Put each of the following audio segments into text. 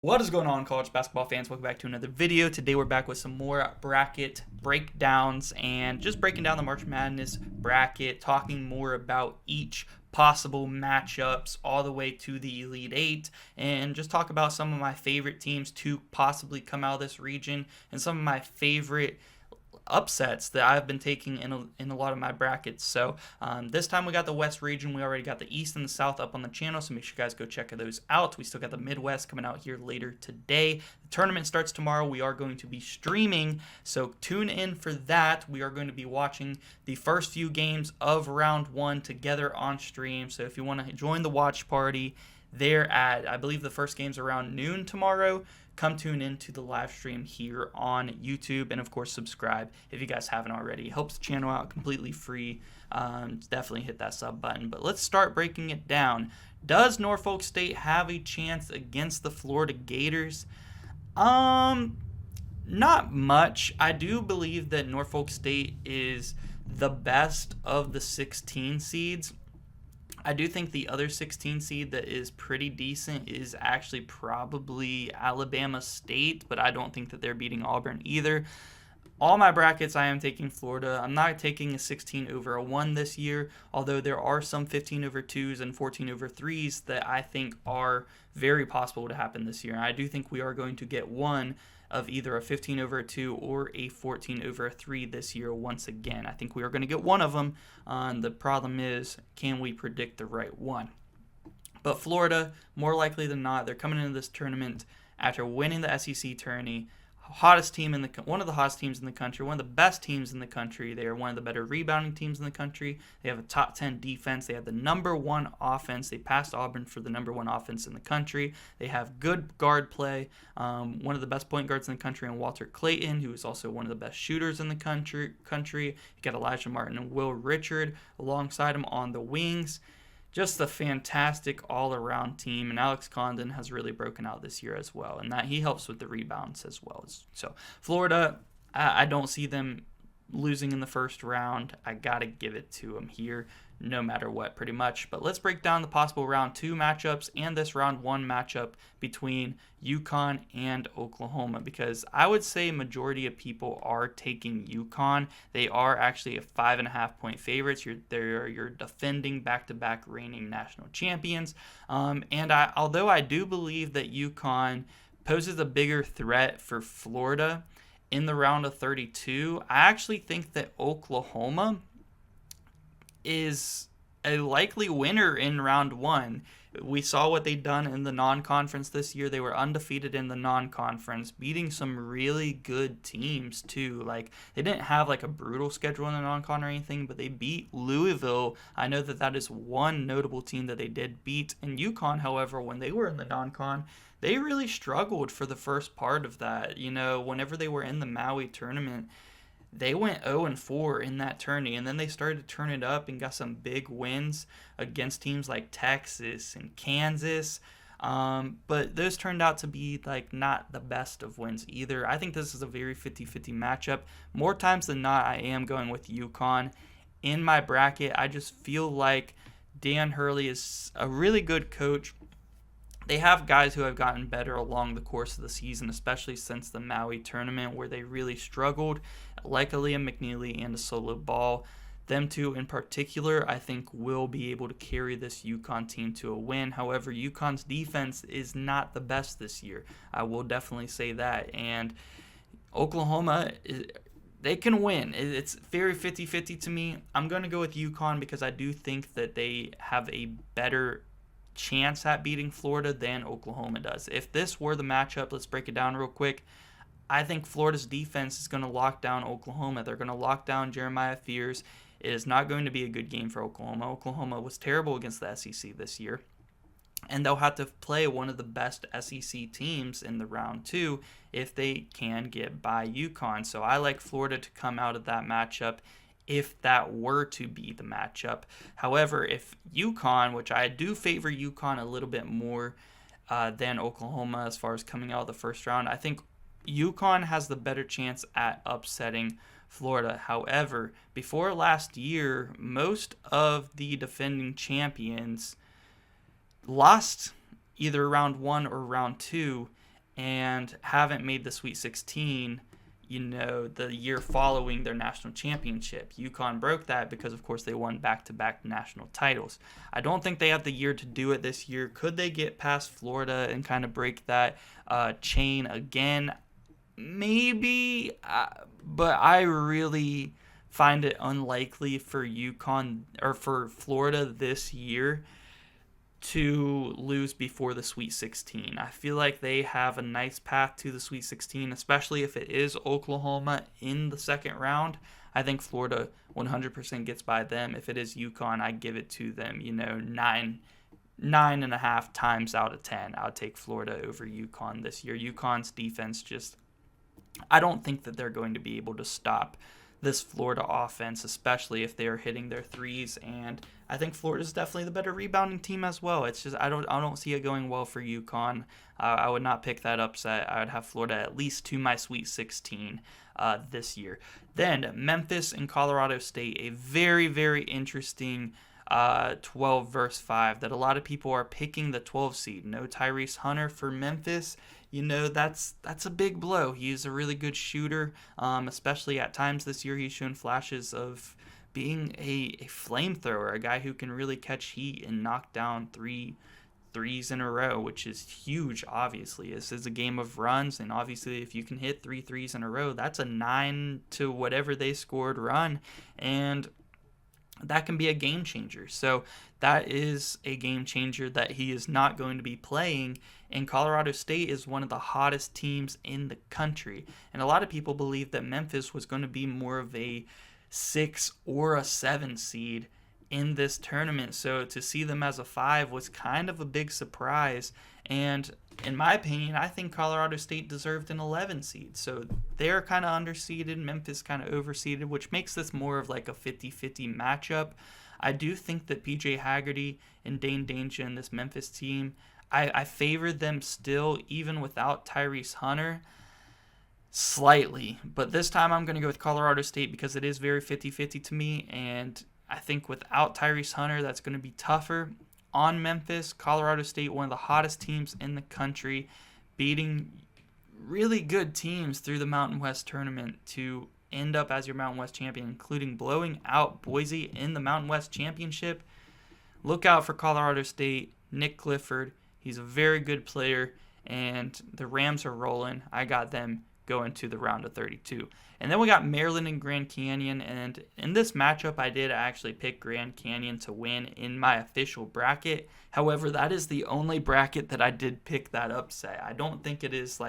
What is going on, college basketball fans? Welcome back to another video. Today we're back with some more bracket breakdowns and just breaking down the March Madness bracket, talking more about each possible matchups all the way to the Elite Eight, and just talk about some of my favorite teams to possibly come out of this region and some of my favorite upsets that I've been taking in a lot of my brackets. So this time we got the West region. We already got the East and the South up on the channel, so make sure you guys go check those out. We still got the Midwest coming out here later today. The tournament starts tomorrow. We are going to be streaming, so tune in for that. We are going to be watching the first few games of round one together on stream. So if you want to join the watch party, there at, I believe the first game's around noon tomorrow. Come tune in to the live stream here on YouTube, and of course subscribe if you guys haven't already. It helps the channel out, completely free. Definitely hit that sub button. But let's start breaking it down. Does Norfolk State have a chance against the Florida Gators? Not much. I do believe that Norfolk State is the best of the 16 seeds. I do think the other 16 seed that is pretty decent is actually probably Alabama State, but I don't think that they're beating Auburn either. All my brackets, I am taking Florida. I'm not taking a 16 over a 1 this year, although there are some 15 over 2s and 14 over 3s that I think are very possible to happen this year. And I do think we are going to get one of either a 15 over a 2 or a 14 over a 3 this year once again. I think we are going to get one of them. The problem is, can we predict the right one? But Florida, more likely than not, they're coming into this tournament after winning the SEC tourney. Hottest team one of the hottest teams in the country, one of the best teams in the country. They are one of the better rebounding teams in the country. They have a top 10 defense. They have the number one offense. They passed Auburn for the number one offense in the country. They have good guard play. One of the best point guards in the country, and Walter Clayton, who is also one of the best shooters in the country. You got Elijah Martin and Will Richard alongside him on the wings. Just a fantastic all-around team, and Alex Condon has really broken out this year as well, and that he helps with the rebounds as well. So Florida, I don't see them losing in the first round. I gotta give it to them here, no matter what, pretty much. But let's break down the possible round 2 matchups and this round 1 matchup between UConn and Oklahoma, because I would say majority of people are taking UConn. They are actually a 5.5 point favorites. You're defending back-to-back reigning national champions. Although I do believe that UConn poses a bigger threat for Florida in the round of 32, I actually think that Oklahoma is a likely winner in round 1. We saw what they've done in the non-conference this year. They were undefeated in the non-conference, beating some really good teams too. Like, they didn't have like a brutal schedule in the non-con or anything, but they beat Louisville. I know that is one notable team that they did beat. And UConn, however, when they were in the non-con, they really struggled for the first part of that. You know, whenever they were in the Maui tournament, they went 0-4 in that tourney, and then they started to turn it up and got some big wins against teams like Texas and Kansas. But those turned out to be like not the best of wins either. I think this is a very 50-50 matchup. More times than not, I am going with UConn. In my bracket, I just feel like Dan Hurley is a really good coach. They have guys who have gotten better along the course of the season, especially since the Maui tournament where they really struggled, like a Liam McNeely and a Solo Ball. Them two in particular, I think, will be able to carry this UConn team to a win. However, UConn's defense is not the best this year. I will definitely say that. And Oklahoma, they can win. It's very 50-50 to me. I'm going to go with UConn because I do think that they have a better chance at beating Florida than Oklahoma does. If this were the matchup, let's break it down real quick. I think Florida's defense is going to lock down Oklahoma. They're going to lock down Jeremiah Fears. It is not going to be a good game for Oklahoma. Oklahoma was terrible against the SEC this year, and they'll have to play one of the best SEC teams in the round 2 if they can get by UConn. So I like Florida to come out of that matchup if that were to be the matchup. However, if UConn, which I do favor UConn a little bit more than Oklahoma as far as coming out of the first round, I think UConn has the better chance at upsetting Florida. However, before last year, most of the defending champions lost either round 1 or round 2, and haven't made the Sweet 16, the year following their national championship. UConn broke that because, of course, they won back-to-back national titles. I don't think they have the year to do it this year. Could they get past Florida and kind of break that chain again? Maybe, but I really find it unlikely for UConn or for Florida this year to lose before the Sweet 16. I feel like they have a nice path to the Sweet 16, especially if it is Oklahoma in the second round. I think Florida 100% gets by them. If it is UConn, I give it to them, 9.5 times out of 10. I'll take Florida over UConn this year. UConn's defense I don't think that they're going to be able to stop this Florida offense, especially if they are hitting their threes. And I think Florida's definitely the better rebounding team as well. It's just I don't see it going well for UConn. I would not pick that upset. I would have Florida at least to my Sweet 16 this year. Then Memphis and Colorado State, a very, very interesting 12 versus 5 that a lot of people are picking the 12 seed. No Tyrese Hunter for Memphis. That's a big blow. He's a really good shooter, especially at times this year. He's shown flashes of being a flamethrower, a guy who can really catch heat and knock down threes in a row, which is huge, obviously. This is a game of runs, and obviously if you can hit 3 threes in a row, that's a 9 to whatever they scored run, and that can be a game changer. So that is a game changer that he is not going to be playing. And Colorado State is one of the hottest teams in the country. And a lot of people believe that Memphis was going to be more of a 6 or a 7 seed in this tournament. So to see them as a 5 was kind of a big surprise. And in my opinion, I think Colorado State deserved an 11 seed. So they're kind of underseeded, Memphis kind of overseeded, which makes this more of like a 50-50 matchup. I do think that PJ Haggerty and Dane Danger and this Memphis team, I favor them still, even without Tyrese Hunter, slightly. But this time I'm going to go with Colorado State because it is very 50-50 to me. And I think without Tyrese Hunter, that's going to be tougher on Memphis. Colorado State, one of the hottest teams in the country, beating really good teams through the Mountain West tournament to end up as your Mountain West champion, including blowing out Boise in the Mountain West championship. Look out for Colorado State. Nick Clifford, he's a very good player, and the Rams are rolling. I got them going to the round of 32. And then we got Maryland and Grand Canyon, and in this matchup, I did actually pick Grand Canyon to win in my official bracket. However, that is the only bracket that I did pick that upset. I don't think it is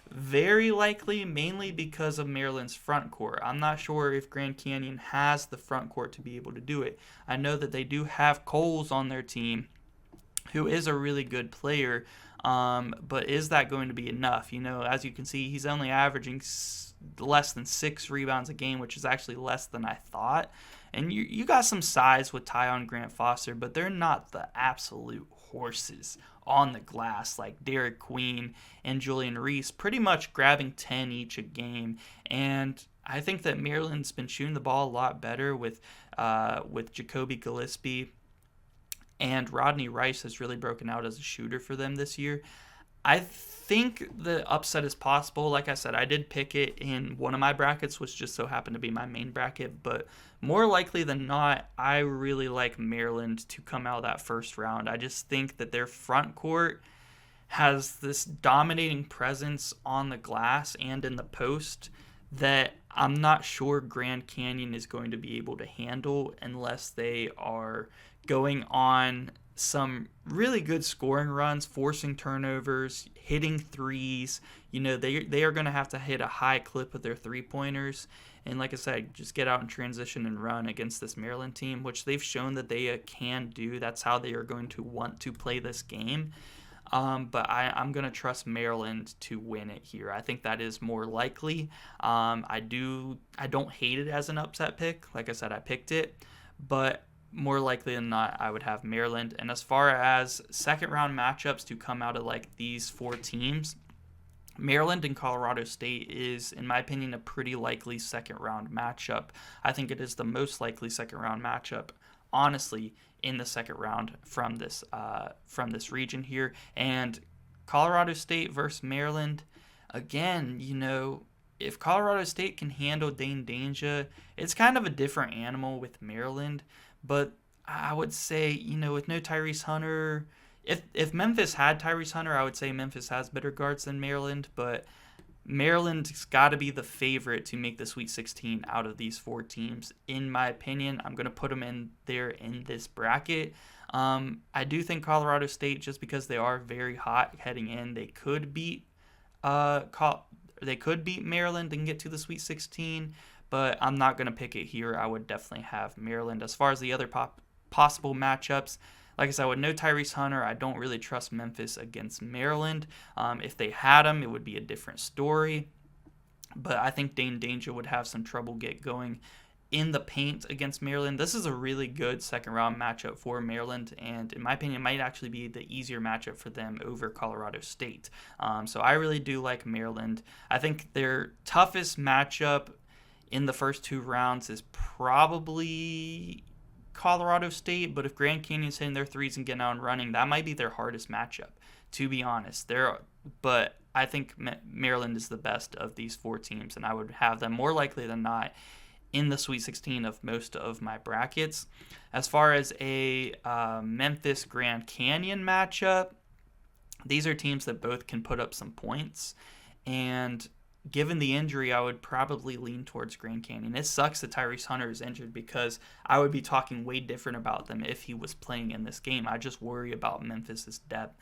very likely, mainly because of Maryland's front court. I'm not sure if Grand Canyon has the front court to be able to do it. I know that they do have Coles on their team, who is a really good player, but is that going to be enough? As you can see, he's only averaging less than 6 rebounds a game, which is actually less than I thought. And you got some size with Tyon Grant Foster, but they're not the absolute horses on the glass like Derek Queen and Julian Reese, pretty much grabbing 10 each a game. And I think that Maryland's been shooting the ball a lot better with Jacoby Gillespie, and Rodney Rice has really broken out as a shooter for them this year. I think the upset is possible. Like I said, I did pick it in one of my brackets, which just so happened to be my main bracket. But more likely than not, I really like Maryland to come out of that first round. I just think that their front court has this dominating presence on the glass and in the post that I'm not sure Grand Canyon is going to be able to handle unless they are going on some really good scoring runs, forcing turnovers, hitting threes. They are going to have to hit a high clip with their three-pointers. And like I said, just get out in transition and run against this Maryland team, which they've shown that they can do. That's how they are going to want to play this game. But I'm going to trust Maryland to win it here. I think that is more likely. I don't hate it as an upset pick. Like I said, I picked it. But more likely than not, I would have Maryland. And as far as second round matchups to come out of these 4 teams, Maryland and Colorado State is, in my opinion, a pretty likely second round matchup. I think it is the most likely second round matchup, honestly, in the second round from this region here. And Colorado State versus Maryland. Again, if Colorado State can handle Dane Danger, it's kind of a different animal with Maryland. But I would say, with no Tyrese Hunter, if Memphis had Tyrese Hunter, I would say Memphis has better guards than Maryland. But Maryland's got to be the favorite to make the Sweet 16 out of these 4 teams. In my opinion, I'm going to put them in there in this bracket. I do think Colorado State, just because they are very hot heading in, they could beat Maryland and get to the Sweet 16, but I'm not going to pick it here. I would definitely have Maryland. As far as the other possible matchups, like I said, with no Tyrese Hunter, I don't really trust Memphis against Maryland. If they had him, it would be a different story. But I think Dane Danger would have some trouble get going in the paint against Maryland. This is a really good second-round matchup for Maryland, and in my opinion, it might actually be the easier matchup for them over Colorado State. So I really do like Maryland. I think their toughest matchup in the first 2 rounds is probably Colorado State, but if Grand Canyon's hitting their threes and getting out and running, that might be their hardest matchup, to be honest. But I think Maryland is the best of these 4 teams, and I would have them more likely than not in the Sweet 16 of most of my brackets. As far as a Memphis Grand Canyon matchup, these are teams that both can put up some points, and given the injury, I would probably lean towards Grand Canyon. It sucks that Tyrese Hunter is injured because I would be talking way different about them if he was playing in this game. I just worry about Memphis's depth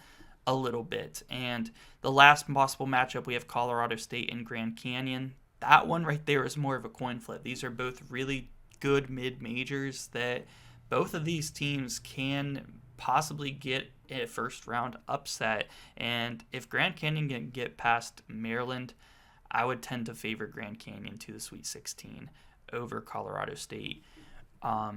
a little bit. And the last possible matchup, we have Colorado State and Grand Canyon. That one right there is more of a coin flip. These are both really good mid-majors that both of these teams can possibly get a first-round upset. And if Grand Canyon can get past Maryland, I would tend to favor Grand Canyon to the Sweet 16 over Colorado State.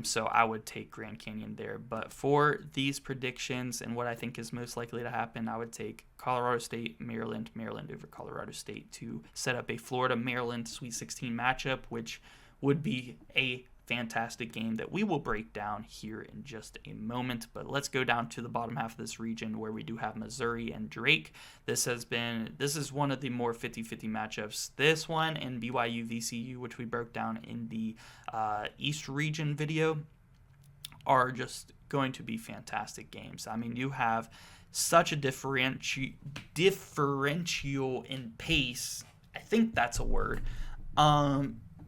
So I would take Grand Canyon there. But for these predictions and what I think is most likely to happen, I would take Colorado State, Maryland over Colorado State to set up a Florida-Maryland Sweet 16 matchup, which would be a fantastic game that we will break down here in just a moment. But let's go down to the bottom half of this region where we do have Missouri and Drake. This is one of the more 50-50 matchups. This one and BYU VCU, which we broke down in the East region video, are just going to be fantastic games. I mean, you have such a differential in pace. I think that's a word.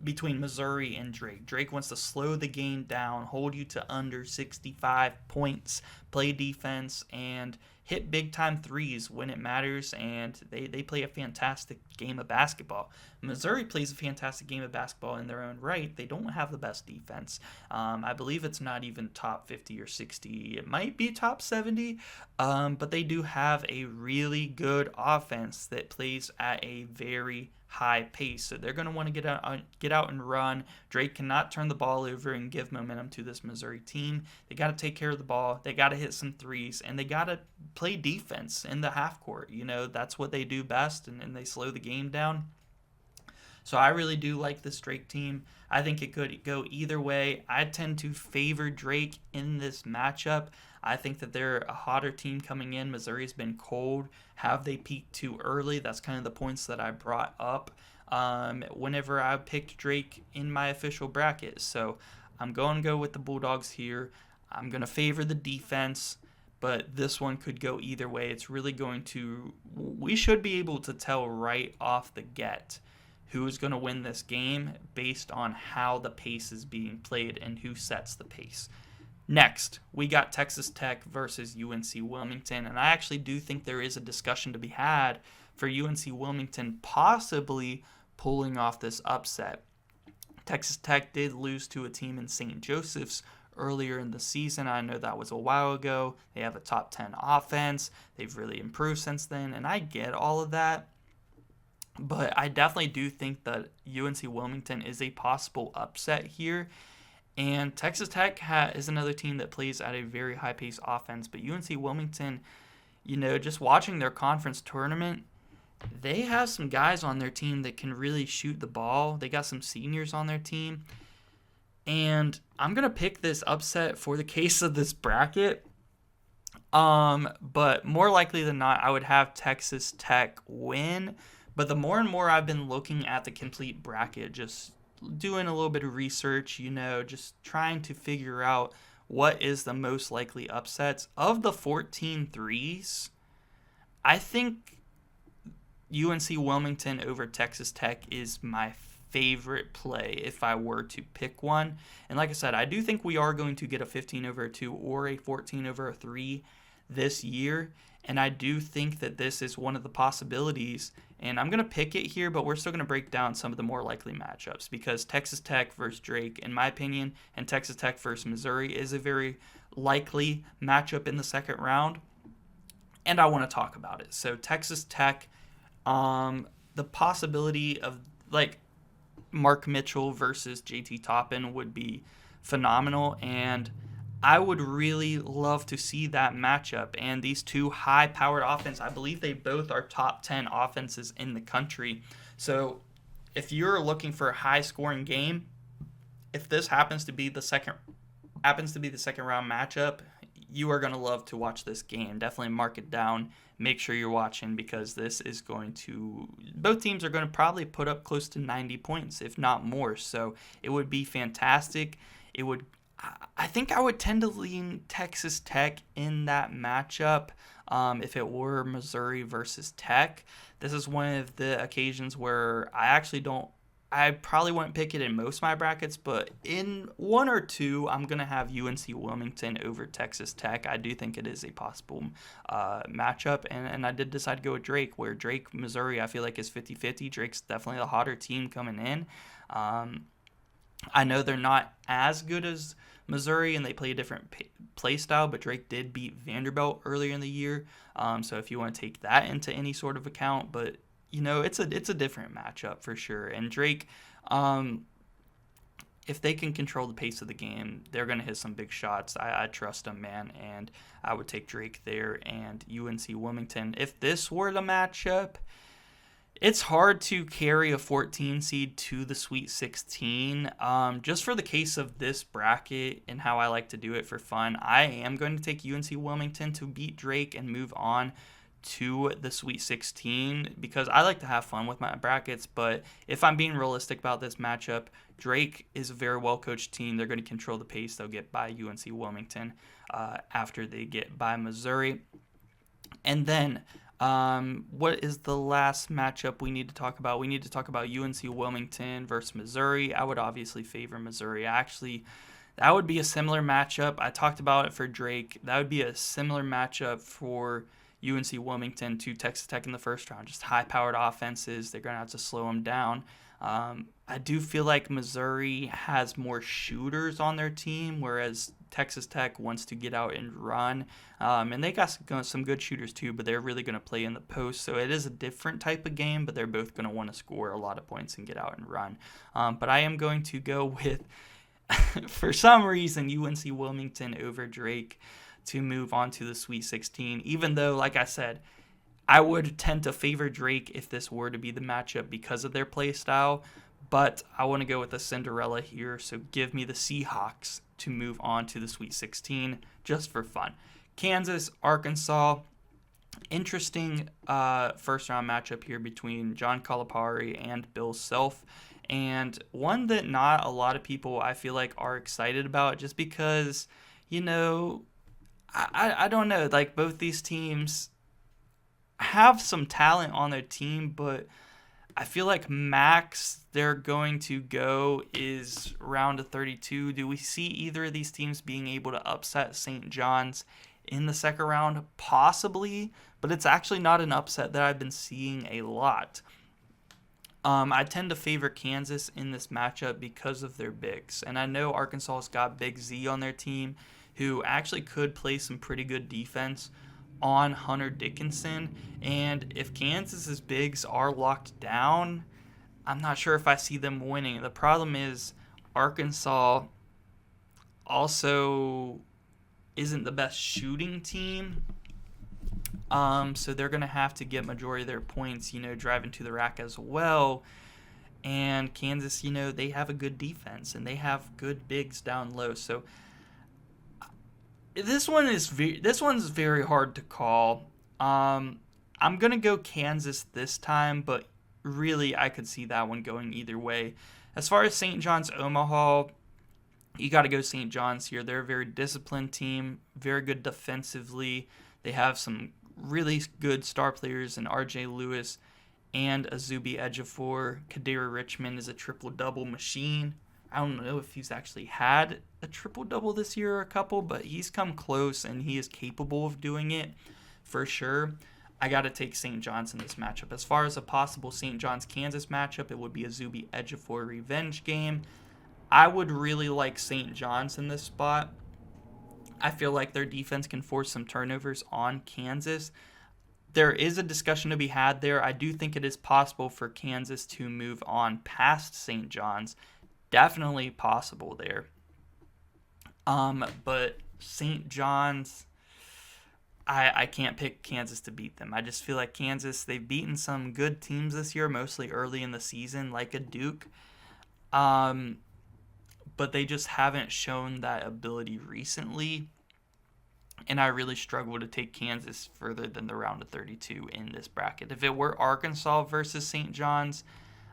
Between Missouri and Drake. Drake wants to slow the game down, hold you to under 65 points, play defense, and hit big-time threes when it matters, and they play a fantastic game of basketball. Missouri plays a fantastic game of basketball in their own right. They don't have the best defense. I believe it's not even top 50 or 60. It might be top 70, but they do have a really good offense that plays at a very high pace, so they're going to want to get out and run. Drake cannot turn the ball over and give momentum to this Missouri team. They got to take care of the ball. They got to hit some threes, and they got to play defense in the half court. That's what they do best, and they slow the game down. So I really do like this Drake team. I think it could go either way. I tend to favor Drake in this matchup. I think that they're a hotter team coming in. Missouri's been cold. Have they peaked too early? That's kind of the points that I brought up whenever I picked Drake in my official bracket. So I'm going to go with the Bulldogs here. I'm going to favor the defense, but this one could go either way. It's really we should be able to tell right off the get who is going to win this game based on how the pace is being played and who sets the pace. Next, we got Texas Tech versus UNC Wilmington, and I actually do think there is a discussion to be had for UNC Wilmington possibly pulling off this upset. Texas Tech did lose to a team in St. Joseph's earlier in the season. I know that was a while ago. They have a top 10 offense. They've really improved since then, and I get all of that. But I definitely do think that UNC Wilmington is a possible upset here. And Texas Tech is another team that plays at a very high-paced offense. But UNC Wilmington, just watching their conference tournament, they have some guys on their team that can really shoot the ball. They got some seniors on their team. And I'm going to pick this upset for the case of this bracket. But more likely than not, I would have Texas Tech win. But the more and more I've been looking at the complete bracket, just doing a little bit of research, just trying to figure out what is the most likely upsets. Of the 14 threes, I think UNC Wilmington over Texas Tech is my favorite play if I were to pick one. And like I said, I do think we are going to get a 15 over a 2 or a 14 over a 3 this year. And I do think that this is one of the possibilities. And I'm going to pick it here, but we're still going to break down some of the more likely matchups because Texas Tech versus Drake, in my opinion, and Texas Tech versus Missouri is a very likely matchup in the second round. And I want to talk about it. So Texas Tech, the possibility of like Mark Mitchell versus JT Toppin would be phenomenal, and I would really love to see that matchup. And these two high-powered offenses, I believe they both are top 10 offenses in the country. So if you're looking for a high-scoring game, if this happens to be the second round matchup, you are going to love to watch this game. Definitely mark it down. Make sure you're watching because this is both teams are going to probably put up close to 90 points, if not more. So it would be fantastic. I think I would tend to lean Texas Tech in that matchup if it were Missouri versus Tech. This is one of the occasions where I probably wouldn't pick it in most of my brackets, but in one or two, I'm going to have UNC Wilmington over Texas Tech. I do think it is a possible matchup, and I did decide to go with Drake, where Drake, Missouri, I feel like is 50-50. Drake's definitely the hotter team coming in. I know they're not as good as Missouri, and they play a different play style, but Drake did beat Vanderbilt earlier in the year, so if you want to take that into any sort of account, but it's a different matchup for sure. And Drake, if they can control the pace of the game, they're going to hit some big shots. I trust them, man, and I would take Drake there and UNC Wilmington. If this were the matchup, it's hard to carry a 14 seed to the Sweet 16. Just for the case of this bracket and how I like to do it for fun, I am going to take UNC Wilmington to beat Drake and move on to the Sweet 16 because I like to have fun with my brackets. But if I'm being realistic about this matchup, Drake is a very well-coached team. They're going to control the pace. They'll get by UNC Wilmington after they get by Missouri. And then what is the last matchup we need to talk about? We need to talk about UNC Wilmington versus Missouri. I would obviously favor Missouri. That would be a similar matchup. I talked about it for Drake. That would be a similar matchup for UNC Wilmington to Texas Tech in the first round. Just high-powered offenses. They're going to have to slow them down. I do feel like Missouri has more shooters on their team, whereas Texas Tech wants to get out and run. And they got some good shooters too, but they're really going to play in the post. So it is a different type of game, but they're both going to want to score a lot of points and get out and run. But I am going to go with, for some reason, UNC Wilmington over Drake to move on to the Sweet 16, even though, like I said, I would tend to favor Drake if this were to be the matchup because of their play style, but I want to go with the Cinderella here, so give me the Seahawks to move on to the Sweet 16 just for fun. Kansas, Arkansas, interesting first-round matchup here between John Calipari and Bill Self, and one that not a lot of people, I feel like, are excited about just because, I don't know, like both these teams have some talent on their team, but I feel like max they're going to go is round of 32. Do we see either of these teams being able to upset St. John's in the second round? Possibly, but it's actually not an upset that I've been seeing a lot. I tend to favor Kansas in this matchup because of their bigs, and I know Arkansas's got Big Z on their team, who actually could play some pretty good defense on Hunter Dickinson. And if Kansas's bigs are locked down, I'm not sure if I see them winning. The problem is Arkansas also isn't the best shooting team. So they're going to have to get majority of their points, driving to the rack as well. And Kansas, they have a good defense and they have good bigs down low. So This one's very hard to call. I'm gonna go Kansas this time, but really I could see that one going either way. As far as St. John's Omaha, you got to go St. John's here. They're a very disciplined team, very good defensively. They have some really good star players in R.J. Lewis and Azubi Ejiofor. Kadira Richmond is a triple-double machine. I don't know if he's actually had a triple-double this year or a couple, but he's come close and he is capable of doing it for sure. I got to take St. John's in this matchup. As far as a possible St. John's-Kansas matchup, it would be a Azubi Ejiofor revenge game. I would really like St. John's in this spot. I feel like their defense can force some turnovers on Kansas. There is a discussion to be had there. I do think it is possible for Kansas to move on past St. John's. Definitely possible there. But St. John's, I can't pick Kansas to beat them. I just feel like Kansas, they've beaten some good teams this year, mostly early in the season, like a Duke. But they just haven't shown that ability recently. And I really struggle to take Kansas further than the round of 32 in this bracket. If it were Arkansas versus St. John's,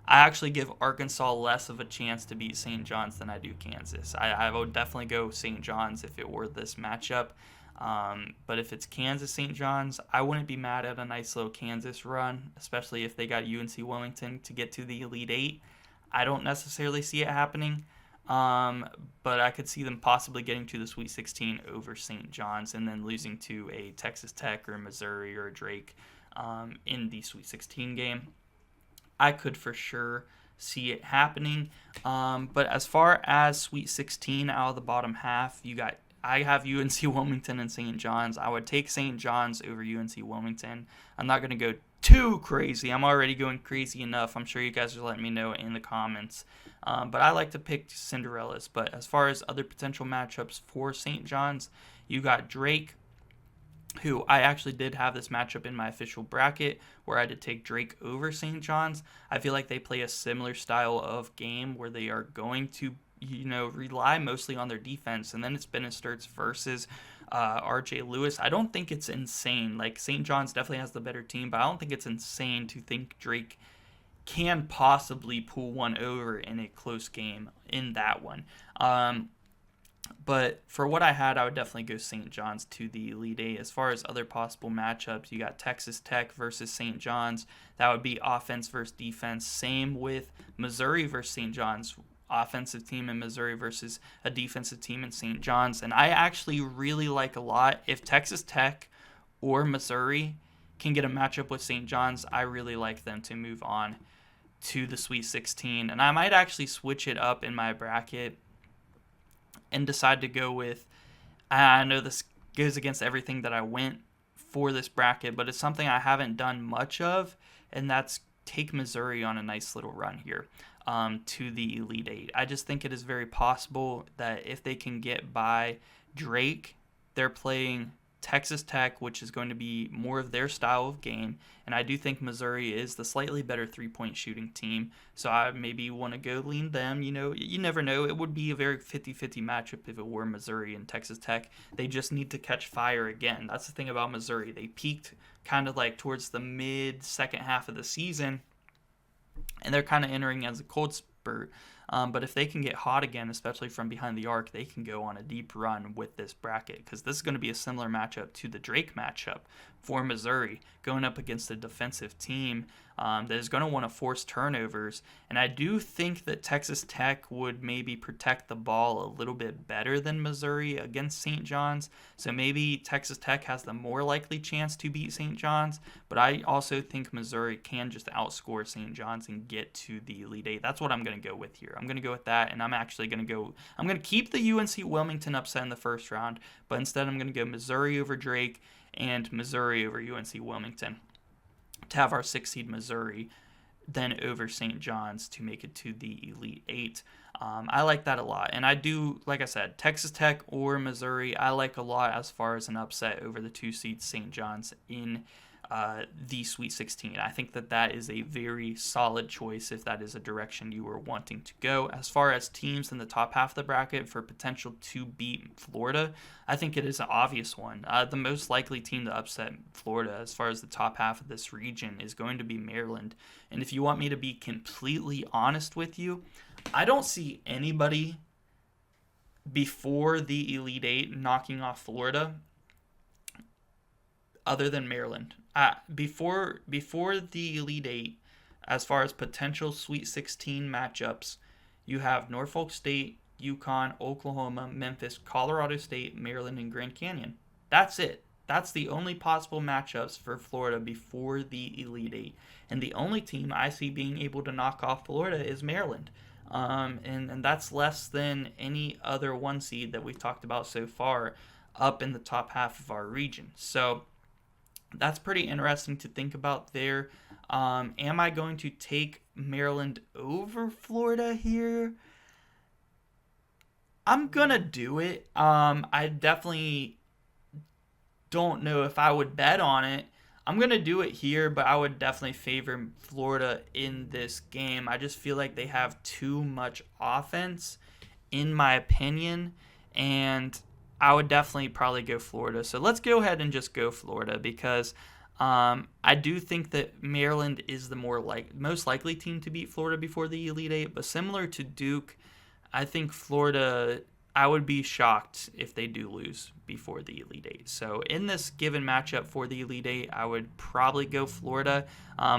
I actually give Arkansas less of a chance to beat St. John's than I do Kansas. I would definitely go St. John's if it were this matchup. But if it's Kansas-St. John's, I wouldn't be mad at a nice little Kansas run, especially if they got UNC Wilmington to get to the Elite Eight. I don't necessarily see it happening. But I could see them possibly getting to the Sweet 16 over St. John's and then losing to a Texas Tech or Missouri or Drake in the Sweet 16 game. I could for sure see it happening. But as far as Sweet 16 out of the bottom half, I have UNC Wilmington and St. John's. I would take St. John's over UNC Wilmington. I'm not going to go too crazy. I'm already going crazy enough. I'm sure you guys are letting me know in the comments. But I like to pick Cinderellas. But as far as other potential matchups for St. John's, you got Drake, who I actually did have this matchup in my official bracket where I did take Drake over St. John's. I feel like they play a similar style of game where they are going to rely mostly on their defense. And then it's Ben Sturts versus R.J. Lewis. I don't think it's insane. Like, St. John's definitely has the better team, but I don't think it's insane to think Drake can possibly pull one over in a close game in that one. But for what I had, I would definitely go St. John's to the Elite Eight. As far as other possible matchups, you got Texas Tech versus St. John's. That would be offense versus defense. Same with Missouri versus St. John's. Offensive team in Missouri versus a defensive team in St. John's. And I actually really like a lot, if Texas Tech or Missouri can get a matchup with St. John's, I really like them to move on to the Sweet 16. And I might actually switch it up in my bracket and decide to go with, I know this goes against everything that I went for this bracket, but it's something I haven't done much of, and that's take Missouri on a nice little run here to the Elite Eight. I just think it is very possible that if they can get by Drake, they're playing Texas Tech, which is going to be more of their style of game, and I do think Missouri is the slightly better three-point shooting team, so I maybe want to go lean them. You never know. It would be a very 50-50 matchup if it were Missouri and Texas Tech. They just need to catch fire again. That's the thing about Missouri. They peaked kind of like towards the mid-second half of the season, and they're kind of entering as a cold spurt. But if they can get hot again, especially from behind the arc, they can go on a deep run with this bracket, because this is going to be a similar matchup to the Drake matchup for Missouri, going up against a defensive team that is going to want to force turnovers. And I do think that Texas Tech would maybe protect the ball a little bit better than Missouri against St. John's. So maybe Texas Tech has the more likely chance to beat St. John's. But I also think Missouri can just outscore St. John's and get to the Elite Eight. That's what I'm going to go with here. I'm going to go with that, and I'm going to keep the UNC Wilmington upset in the first round, but instead I'm going to go Missouri over Drake and Missouri over UNC Wilmington to have our 6 seed Missouri then over St. John's to make it to the Elite Eight. I like that a lot, and I do, like I said, Texas Tech or Missouri I like a lot as far as an upset over the 2 seed St. John's in the Sweet 16. I think that is a very solid choice if that is a direction you were wanting to go. As far as teams in the top half of the bracket for potential to beat Florida, I think it is an obvious one. The most likely team to upset Florida as far as the top half of this region is going to be Maryland. And if you want me to be completely honest with you, I don't see anybody before the Elite Eight knocking off Florida other than Maryland. Before the Elite Eight, as far as potential Sweet 16 matchups, you have Norfolk State, UConn, Oklahoma, Memphis, Colorado State, Maryland, and Grand Canyon. That's it. That's the only possible matchups for Florida before the Elite Eight. And the only team I see being able to knock off Florida is Maryland. And that's less than any other one seed that we've talked about so far up in the top half of our region. So that's pretty interesting to think about there. Am I going to take Maryland over Florida here? I'm going to do it. I definitely don't know if I would bet on it. I'm going to do it here, but I would definitely favor Florida in this game. I just feel like they have too much offense, in my opinion, and I would definitely probably go Florida. So let's go ahead and just go Florida because I do think that Maryland is the most likely team to beat Florida before the Elite Eight. But similar to Duke, I think Florida, I would be shocked if they do lose before the Elite Eight. So in this given matchup for the Elite Eight, I would probably go Florida.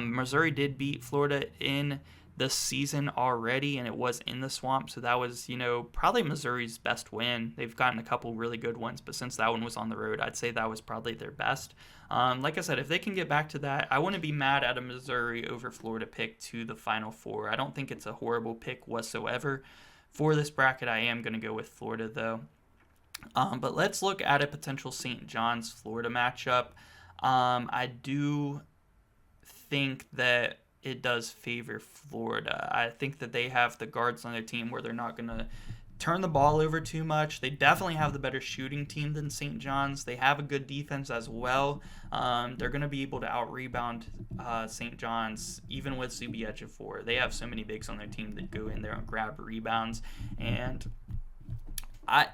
Missouri did beat Florida in the season already, and it was in the Swamp, so that was, probably Missouri's best win. They've gotten a couple really good ones, but since that one was on the road, I'd say that was probably their best. Like I said, if they can get back to that, I wouldn't be mad at a Missouri over Florida pick to the Final Four. I don't think it's a horrible pick whatsoever. For this bracket, I am going to go with Florida, though. But let's look at a potential St. John's Florida matchup. I do think that it does favor Florida. I think that they have the guards on their team where they're not going to turn the ball over too much. They definitely have the better shooting team than St. John's. They have a good defense as well. They're going to be able to out-rebound St. John's, even with Zuby Ejiofor. They have so many bigs on their team that go in there and grab rebounds. And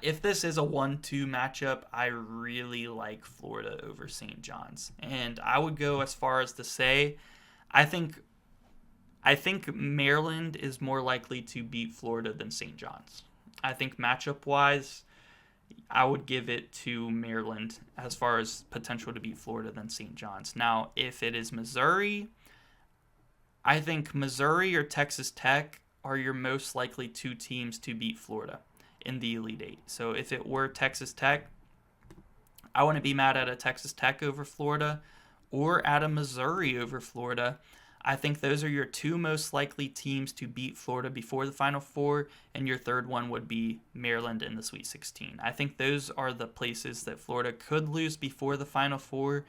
if this is a 1-2 matchup, I really like Florida over St. John's. And I would go as far as to say, I think Maryland is more likely to beat Florida than St. John's. I think matchup-wise, I would give it to Maryland as far as potential to beat Florida than St. John's. Now, if it is Missouri, I think Missouri or Texas Tech are your most likely two teams to beat Florida in the Elite Eight. So if it were Texas Tech, I wouldn't be mad at a Texas Tech over Florida or at a Missouri over Florida. I think those are your two most likely teams to beat Florida before the Final Four, and your third one would be Maryland in the Sweet 16. I think those are the places that Florida could lose before the Final Four.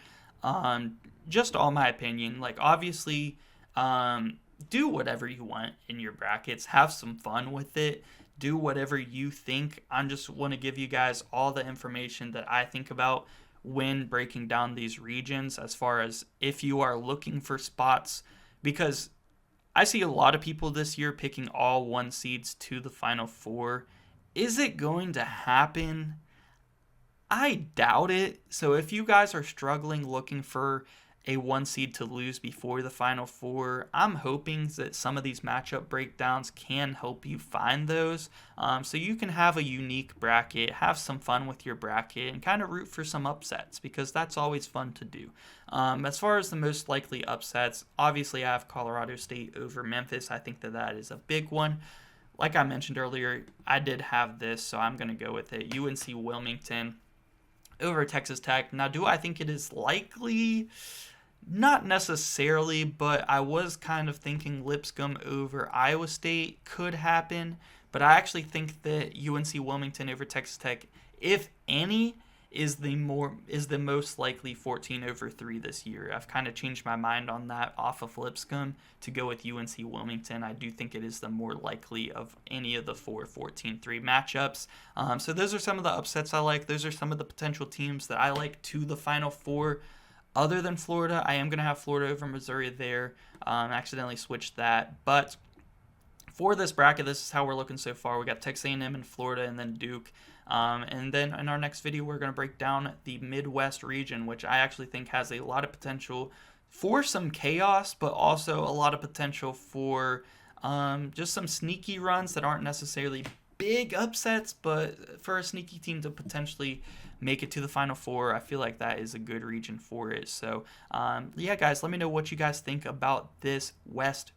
Just all my opinion. Obviously, do whatever you want in your brackets. Have some fun with it. Do whatever you think. I just want to give you guys all the information that I think about when breaking down these regions as far as if you are looking for spots, because I see a lot of people this year picking all one seeds to the Final Four. Is it going to happen? I doubt it. So if you guys are struggling looking for a one seed to lose before the Final Four, I'm hoping that some of these matchup breakdowns can help you find those, so you can have a unique bracket, have some fun with your bracket, and kind of root for some upsets, because that's always fun to do. As far as the most likely upsets, obviously I have Colorado State over Memphis. I think that is a big one. Like I mentioned earlier, I did have this, so I'm going to go with it. UNC Wilmington over Texas Tech. Now, do I think it is likely? Not necessarily, but I was kind of thinking Lipscomb over Iowa State could happen. But I actually think that UNC Wilmington over Texas Tech, if any, is the most likely 14/3 this year. I've kind of changed my mind on that off of Lipscomb to go with UNC Wilmington. I do think it is the more likely of any of the 14/3 matchups. So those are some of the upsets I like. Those are some of the potential teams that I like to the Final Four. Other than Florida, I am going to have Florida over Missouri there. Accidentally switched that. But for this bracket, this is how we're looking so far. We got Texas A&M and Florida, and then Duke. And then in our next video, we're going to break down the Midwest region, which I actually think has a lot of potential for some chaos, but also a lot of potential for just some sneaky runs that aren't necessarily big upsets, but for a sneaky team to potentially make it to the Final Four, I feel like that is a good region for it. So, yeah, guys, let me know what you guys think about this West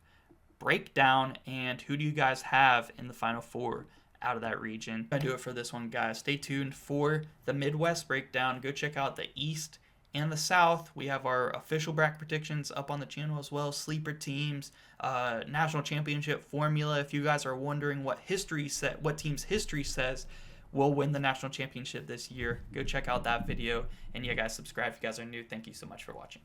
breakdown, and who do you guys have in the Final Four out of that region. I do it for this one, guys. Stay tuned for the Midwest breakdown. Go check out the East and the South. We have our official bracket predictions up on the channel as well. Sleeper teams, national championship formula. If you guys are wondering what team's history says will win the national championship this year, go check out that video. And yeah, guys, subscribe if you guys are new. Thank you so much for watching.